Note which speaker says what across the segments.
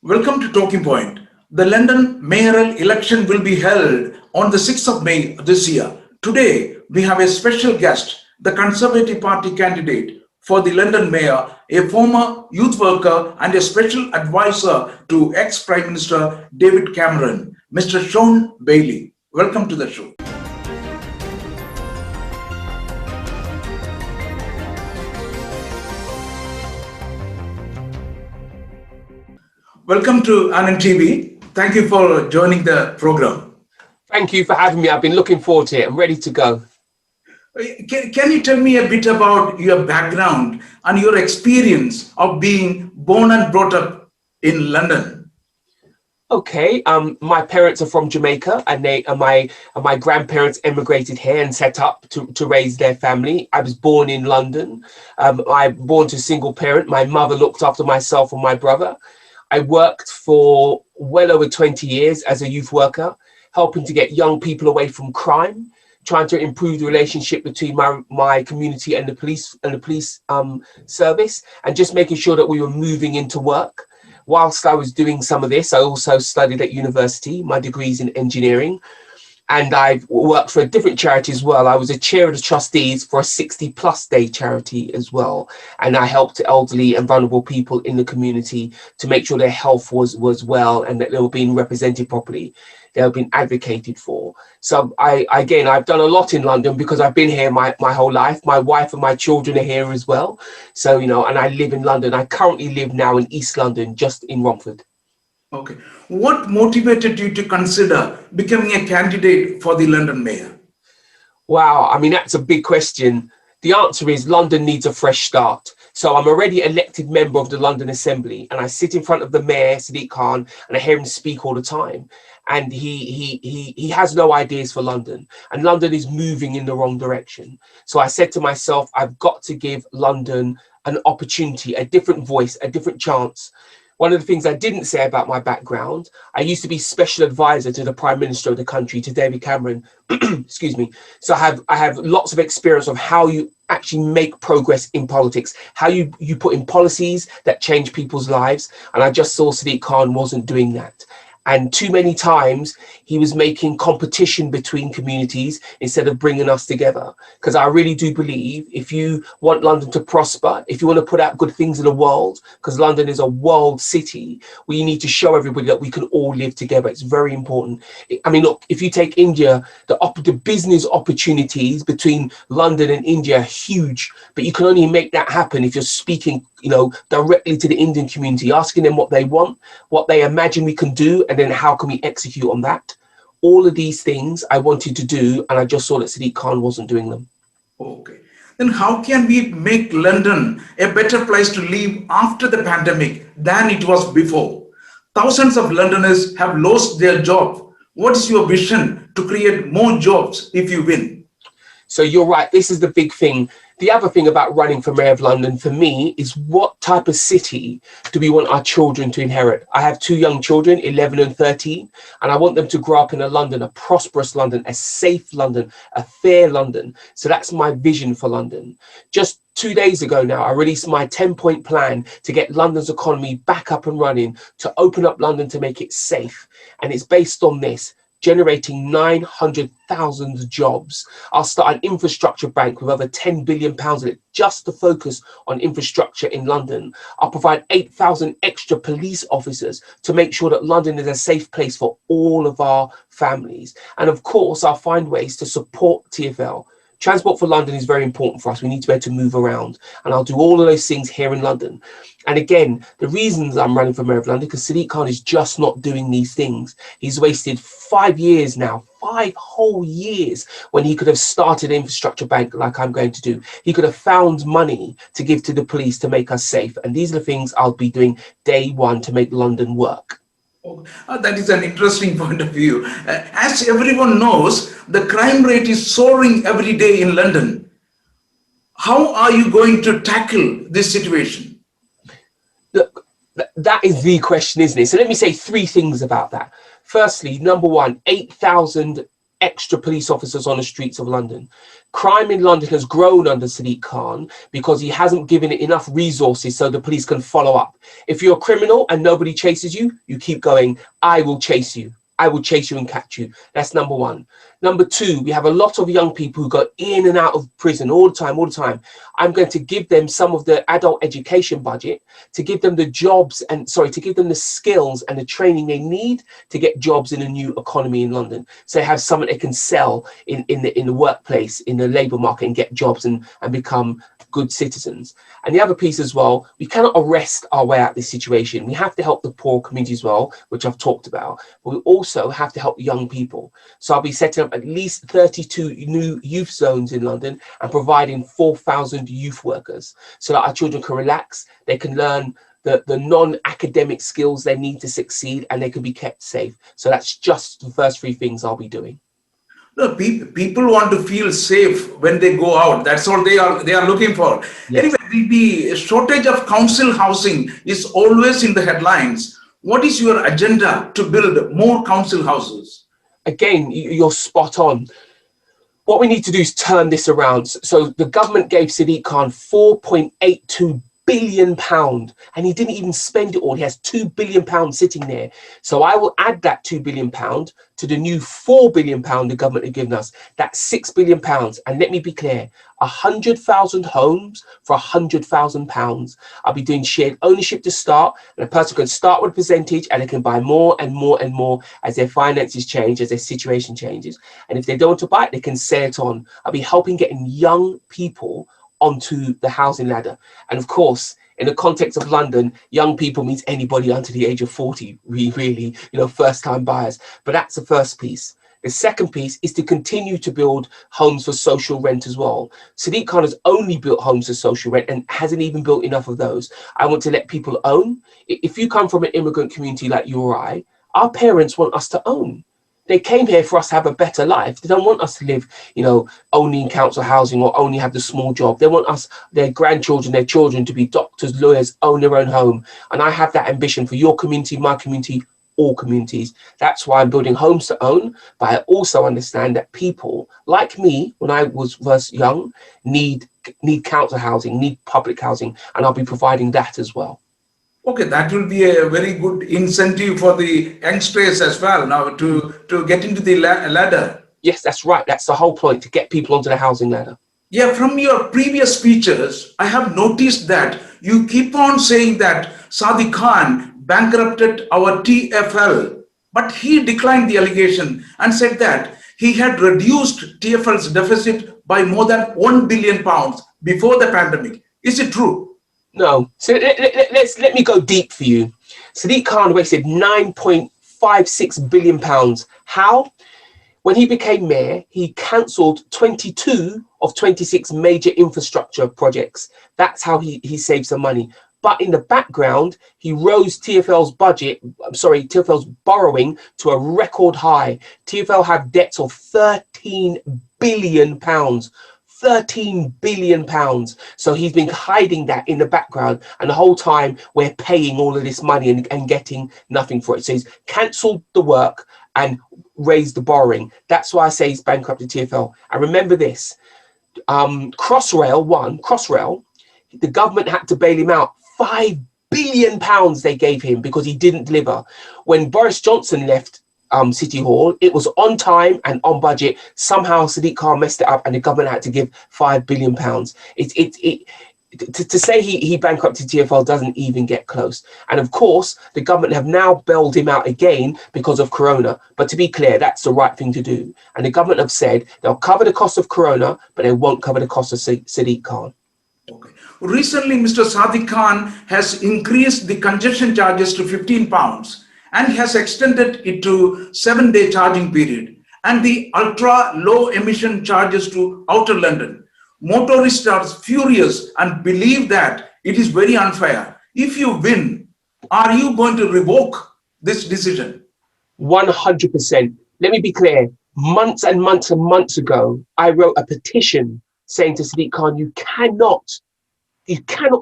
Speaker 1: Welcome to Talking Point. The London mayoral election will be held on the 6th of May this year. Today, we have a special guest, the Conservative Party candidate for the London mayor, a former youth worker and a special advisor to ex-Prime Minister David Cameron, Mr. Shaun Bailey. Welcome to the show. Welcome to Anand TV. Thank you for joining the program.
Speaker 2: Thank you for having me. I've been looking forward to it. I'm ready to go.
Speaker 1: Can you tell me a bit about your background and your experience of being born and brought up in London?
Speaker 2: Okay. My parents are from Jamaica, and my grandparents emigrated here and set up to raise their family. I was born in London. I was born to a single parent. My mother looked after myself and my brother. I worked for well over 20 years as a youth worker, helping to get young people away from crime, trying to improve the relationship between my community and the police service, and just making sure that we were moving into work. Whilst I was doing some of this, I also studied at university, my degrees in engineering, and I've worked for a different charity as well. I was a chair of the trustees for a 60+ day charity as well. And I helped elderly and vulnerable people in the community to make sure their health was well and that they were being represented properly. They were being advocated for. So I've done a lot in London because I've been here my whole life. My wife and my children are here as well. So, and I live in London. I currently live now in East London, just in Romford.
Speaker 1: Okay. What motivated you to consider becoming a candidate for the London mayor?
Speaker 2: Wow. I mean, that's a big question. The answer is London needs a fresh start. So I'm already elected member of the London Assembly, and I sit in front of the mayor, Sadiq Khan, and I hear him speak all the time. And he has no ideas for London, and London is moving in the wrong direction. So I said to myself, I've got to give London an opportunity, a different voice, a different chance. One of the things I didn't say about my background, I used to be special advisor to the Prime Minister of the country, to David Cameron, excuse me. So I have lots of experience of how you actually make progress in politics, how you put in policies that change people's lives. And I just saw Sadiq Khan wasn't doing that. And too many times he was making competition between communities instead of bringing us together. Because I really do believe if you want London to prosper, if you want to put out good things in the world, because London is a world city, we need to show everybody that we can all live together. It's very important. I mean, look, if you take India, the business opportunities between London and India are huge, but you can only make that happen if you're speaking, directly to the Indian community, asking them what they want, what they imagine we can do, and then how can we execute on that. All of these things I wanted to do, and I just saw that Sadiq Khan wasn't doing them.
Speaker 1: Okay. Then how can we make London a better place to live after the pandemic than it was before? Thousands of Londoners have lost their job. What is your vision to create more jobs if you win?
Speaker 2: So you're right. This is the big thing. The other thing about running for Mayor of London for me is what type of city do we want our children to inherit? I have 2 young children, 11 and 13, and I want them to grow up in a London, a prosperous London, a safe London, a fair London. So that's my vision for London. Just 2 days ago now, I released my 10-point plan to get London's economy back up and running, to open up London, to make it safe. And it's based on this: generating 900,000 jobs. I'll start an infrastructure bank with over £10 billion in it just to focus on infrastructure in London. I'll provide 8,000 extra police officers to make sure that London is a safe place for all of our families. And of course, I'll find ways to support TfL. Transport for London is very important for us. We need to be able to move around, and I'll do all of those things here in London. And again, the reasons I'm running for Mayor of London, because Sadiq Khan is just not doing these things. He's wasted 5 years now, 5 whole years, when he could have started an infrastructure bank like I'm going to do. He could have found money to give to the police to make us safe. And these are the things I'll be doing day one to make London work.
Speaker 1: That is an interesting point of view. As everyone knows, the crime rate is soaring every day in London. How are you going to tackle this situation?
Speaker 2: Look, that is the question, isn't it? So let me say 3 things about that. Firstly, number one, 8,000 extra police officers on the streets of London. Crime in London has grown under Sadiq Khan because he hasn't given it enough resources so the police can follow up. If you're a criminal and nobody chases you, you keep going, I will chase you. I will chase you and catch you. That's number one. Number two, we have a lot of young people who go in and out of prison all the time. I'm going to give them some of the adult education budget to give them the jobs to give them the skills and the training they need to get jobs in a new economy in London. So they have something they can sell in the workplace, in the labour market, and get jobs and become good citizens. And the other piece as well, we cannot arrest our way out of this situation. We have to help the poor community as well, which I've talked about, but we also have to help young people. So I'll be setting up at least 32 new youth zones in London and providing 4,000 youth workers so that our children can relax, they can learn the non-academic skills they need to succeed, and they can be kept safe. So that's just the first three things I'll be doing.
Speaker 1: No, people want to feel safe when they go out. That's all they are looking for.
Speaker 2: Yes.
Speaker 1: Anyway, the shortage of council housing is always in the headlines. What is your agenda to build more council houses?
Speaker 2: Again, you're spot on. What we need to do is turn this around. So the government gave Sadiq Khan £4.82 billion, and he didn't even spend it all. He has £2 billion sitting there. So I will add that £2 billion to the new £4 billion the government have given us. That's £6 billion. And let me be clear, 100,000 homes for £100,000. I'll be doing shared ownership to start, and a person can start with a percentage and they can buy more and more and more as their finances change, as their situation changes. And if they don't want to buy it, they can sell it on. I'll be helping getting young people onto the housing ladder. And of course, in the context of London, young people means anybody under the age of 40, really, first time buyers. But that's the first piece. The second piece is to continue to build homes for social rent as well. Sadiq Khan has only built homes for social rent and hasn't even built enough of those. I want to let people own. If you come from an immigrant community like you or I, our parents want us to own. They came here for us to have a better life. They don't want us to live, only in council housing or only have the small job. They want us, their grandchildren, their children to be doctors, lawyers, own their own home. And I have that ambition for your community, my community, all communities. That's why I'm building homes to own. But I also understand that people like me, when I was first young, need council housing, need public housing, and I'll be providing that as well.
Speaker 1: Okay, that will be a very good incentive for the youngsters as well now to get into the ladder.
Speaker 2: Yes, that's right. That's the whole point, to get people onto the housing ladder.
Speaker 1: Yeah, from your previous speeches, I have noticed that you keep on saying that Sadiq Khan bankrupted our TFL, but he declined the allegation and said that he had reduced TFL's deficit by more than £1 billion before the pandemic. Is it true?
Speaker 2: No. So let me go deep for you. Sadiq Khan wasted £9.56 billion. How? When he became mayor, he cancelled 22 of 26 major infrastructure projects. That's how he saved some money. But in the background, he rose TFL's borrowing to a record high. TFL have debts of £13 billion. £13 billion. So he's been hiding that in the background, and the whole time we're paying all of this money and getting nothing for it. So he's cancelled the work and raised the borrowing. That's why I say he's bankrupted TFL. And remember this, Crossrail, the government had to bail him out. £5 billion they gave him because he didn't deliver. When Boris Johnson left City Hall, it was on time and on budget. Somehow Sadiq Khan messed it up and the government had to give £5 billion. To say he bankrupted TFL doesn't even get close. And of course, the government have now bailed him out again because of Corona. But to be clear, that's the right thing to do. And the government have said they'll cover the cost of Corona, but they won't cover the cost of Sadiq Khan.
Speaker 1: Okay. Recently, Mr. Sadiq Khan has increased the congestion charges to £15 and has extended it to 7-day charging period and the ultra low emission charges to outer London. Motorists are furious and believe that it is very unfair. If you win, are you going to revoke this decision?
Speaker 2: 100%. Let me be clear. Months and months and months ago, I wrote a petition saying to Sadiq Khan, you cannot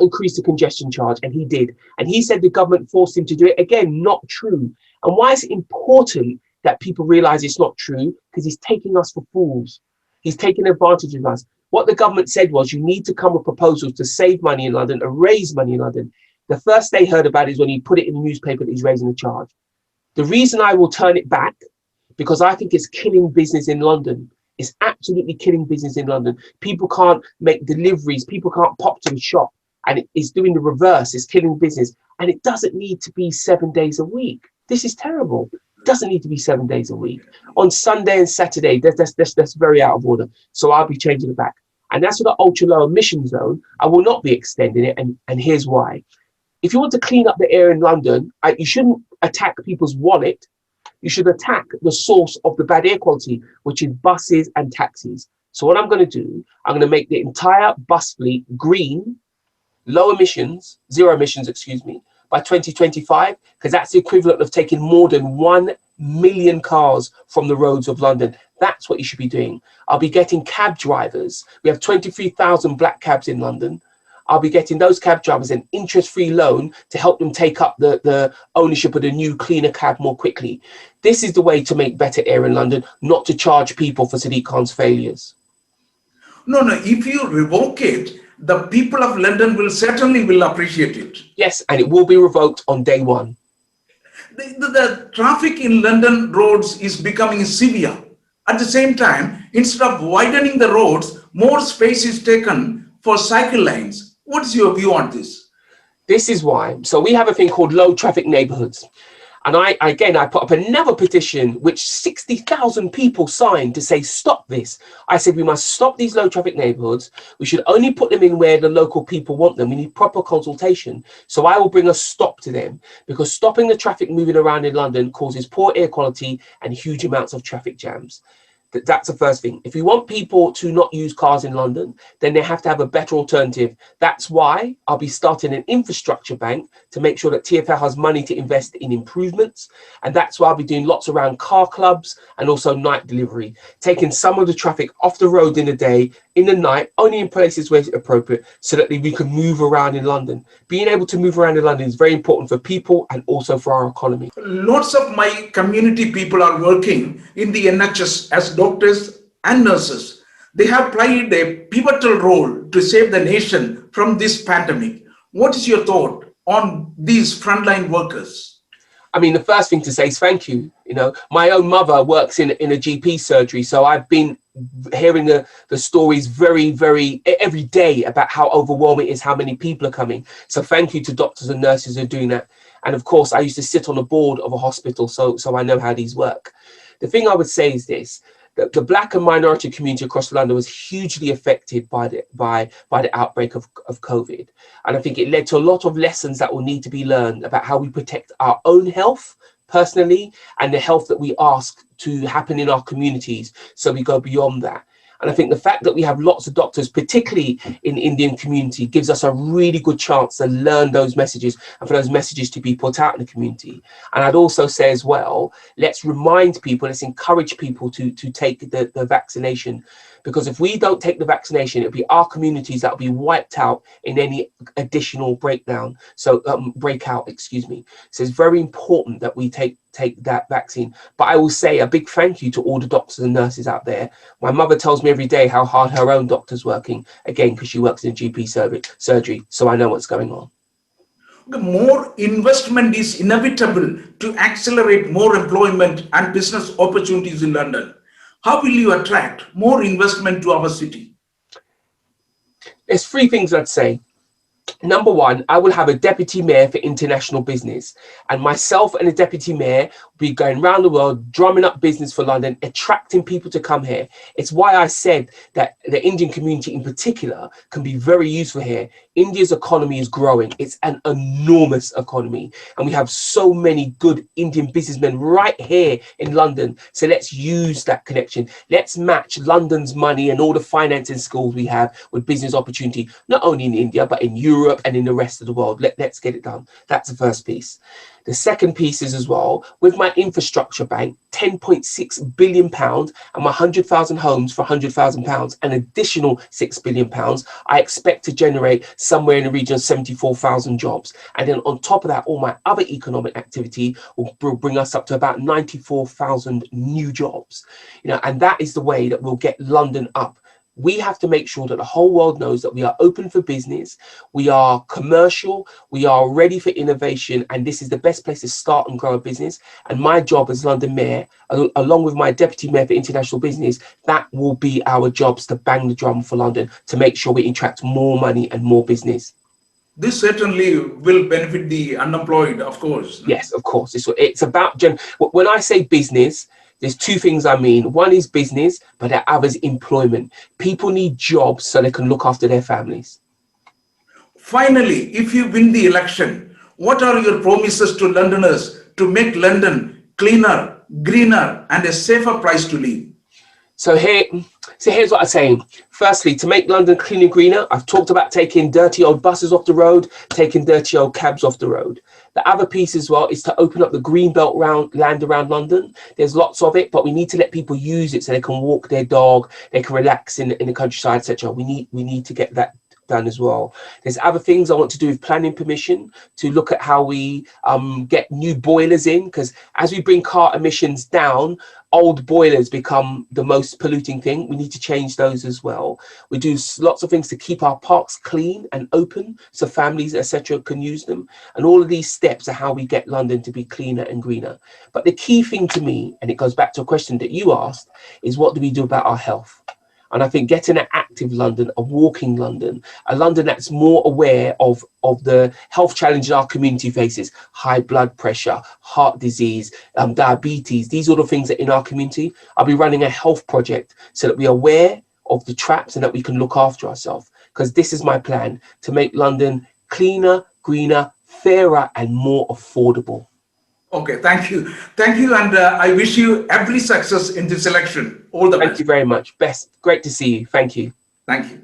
Speaker 2: increase the congestion charge, and he did. And he said the government forced him to do it. Again, not true. And why is it important that people realize it's not true, because he's taking us for fools. He's taking advantage of us. What the government said was, you need to come with proposals to save money in London and raise money in London. The first they heard about it is when he put it in the newspaper that he's raising the charge. The reason I will turn it back, because I think it's killing business in London. It's absolutely killing business in London. People can't make deliveries. People can't pop to the shop. And it's doing the reverse. It's killing business. And it doesn't need to be 7 days a week. This is terrible. It doesn't need to be 7 days a week. On Sunday and Saturday, that's very out of order. So I'll be changing it back. And that's for the ultra low emission zone. I will not be extending it. And here's why. If you want to clean up the air in London, you shouldn't attack people's wallet. You should attack the source of the bad air quality, which is buses and taxis. So what I'm going to do, I'm going to make the entire bus fleet green, low emissions, zero emissions, by 2025, because that's the equivalent of taking more than 1 million cars from the roads of London. That's what you should be doing. I'll be getting cab drivers. We have 23,000 black cabs in London. I'll be getting those cab drivers an interest-free loan to help them take up the ownership of the new cleaner cab more quickly. This is the way to make better air in London, not to charge people for Sadiq Khan's failures.
Speaker 1: No, if you revoke it, the people of London will certainly appreciate it.
Speaker 2: Yes, and it will be revoked on day one.
Speaker 1: The traffic in London roads is becoming severe. At the same time, instead of widening the roads, more space is taken for cycle lanes. What is your view on this?
Speaker 2: This is why. So we have a thing called low traffic neighborhoods. And I put up another petition, which 60,000 people signed to say, stop this. I said, we must stop these low traffic neighborhoods. We should only put them in where the local people want them. We need proper consultation. So I will bring a stop to them, because stopping the traffic moving around in London causes poor air quality and huge amounts of traffic jams. That's the first thing. If we want people to not use cars in London, then they have to have a better alternative. That's why I'll be starting an infrastructure bank to make sure that TfL has money to invest in improvements. And that's why I'll be doing lots around car clubs and also night delivery, taking some of the traffic off the road in the day, in the night, only in places where it's appropriate, so that we can move around in London. Being able to move around in London is very important for people and also for our economy.
Speaker 1: Lots of my community people are working in the NHS as doctors and nurses. They have played a pivotal role to save the nation from this pandemic. What is your thought on these frontline workers?
Speaker 2: I mean, the first thing to say is thank you. You know, my own mother works in a GP surgery, so I've been hearing the stories very every day about how overwhelming it is, how many people are coming. So thank you to doctors and nurses who are doing that. And of course, I used to sit on the board of a hospital, so I know how these work. The thing I would say is this: that the Black and minority community across London was hugely affected by the outbreak of COVID. And I think it led to a lot of lessons that will need to be learned about how we protect our own health personally and the health that we ask to happen in our communities, so we go beyond that. And I think the fact that we have lots of doctors, particularly in the Indian community, gives us a really good chance to learn those messages and for those messages to be put out in the community. And I'd also say as well, let's remind people, let's encourage people to take the vaccination. Because if we don't take the vaccination, it'll be our communities that will be wiped out in any additional breakout. So it's very important that we take that vaccine. But I will say a big thank you to all the doctors and nurses out there. My mother tells me every day how hard her own doctor's working, again, because she works in GP surgery. So I know what's going on.
Speaker 1: More investment is inevitable to accelerate more employment and business opportunities in London. How will you attract more investment to our city?
Speaker 2: There's three things I'd say. Number one, I will have a deputy mayor for international business, and myself and the deputy mayor will be going around the world, drumming up business for London, attracting people to come here. It's why I said that the Indian community in particular can be very useful here. India's economy is growing. It's an enormous economy, and we have so many good Indian businessmen right here in London. So let's use that connection. Let's match London's money and all the financing skills we have with business opportunity, not only in India, but in Europe and in the rest of the world. Let's get it done. That's the first piece. The second piece is as well, with my infrastructure bank, £10.6 billion and my 100,000 homes for £100,000, an additional £6 billion, I expect to generate somewhere in the region of 74,000 jobs. And then on top of that, all my other economic activity will bring us up to about 94,000 new jobs. You know, and that is the way that we'll get London up. We have to make sure that the whole world knows that we are open for business, we are commercial, we are ready for innovation, and this is the best place to start and grow a business. And my job as London Mayor, along with my Deputy Mayor for International Business, that will be our jobs, to bang the drum for London, to make sure we attract more money and more business.
Speaker 1: This certainly will benefit the unemployed, of course.
Speaker 2: Yes, of course. It's about, when I say business, there's two things I mean. One is business, but the other is employment. People need jobs so they can look after their families.
Speaker 1: Finally, if you win the election, what are your promises to Londoners to make London cleaner, greener, and a safer place to live?
Speaker 2: So here's what I'm saying. Firstly, to make London clean and greener, I've talked about taking dirty old buses off the road, taking dirty old cabs off the road. The other piece as well is to open up the green belt land around London. There's lots of it, but we need to let people use it so they can walk their dog, they can relax in the countryside, etc. We need to get that done as well. There's other things I want to do with planning permission, to look at how we get new boilers in, because as we bring car emissions down, old boilers become the most polluting thing. We need to change those as well. We do lots of things to keep our parks clean and open so families, etc., can use them. And all of these steps are how we get London to be cleaner and greener. But the key thing to me, and it goes back to a question that you asked, is what do we do about our health? And I think getting an active London, a walking London, a London that's more aware of the health challenges our community faces, high blood pressure, heart disease, diabetes, these are the things that in our community. I'll be running a health project so that we are aware of the traps and that we can look after ourselves. Because this is my plan, to make London cleaner, greener, fairer, and more affordable.
Speaker 1: Okay, thank you. Thank you, and I wish you every success in this election. All the best.
Speaker 2: Thank you very much. Best. Great to see you. Thank you.
Speaker 1: Thank you.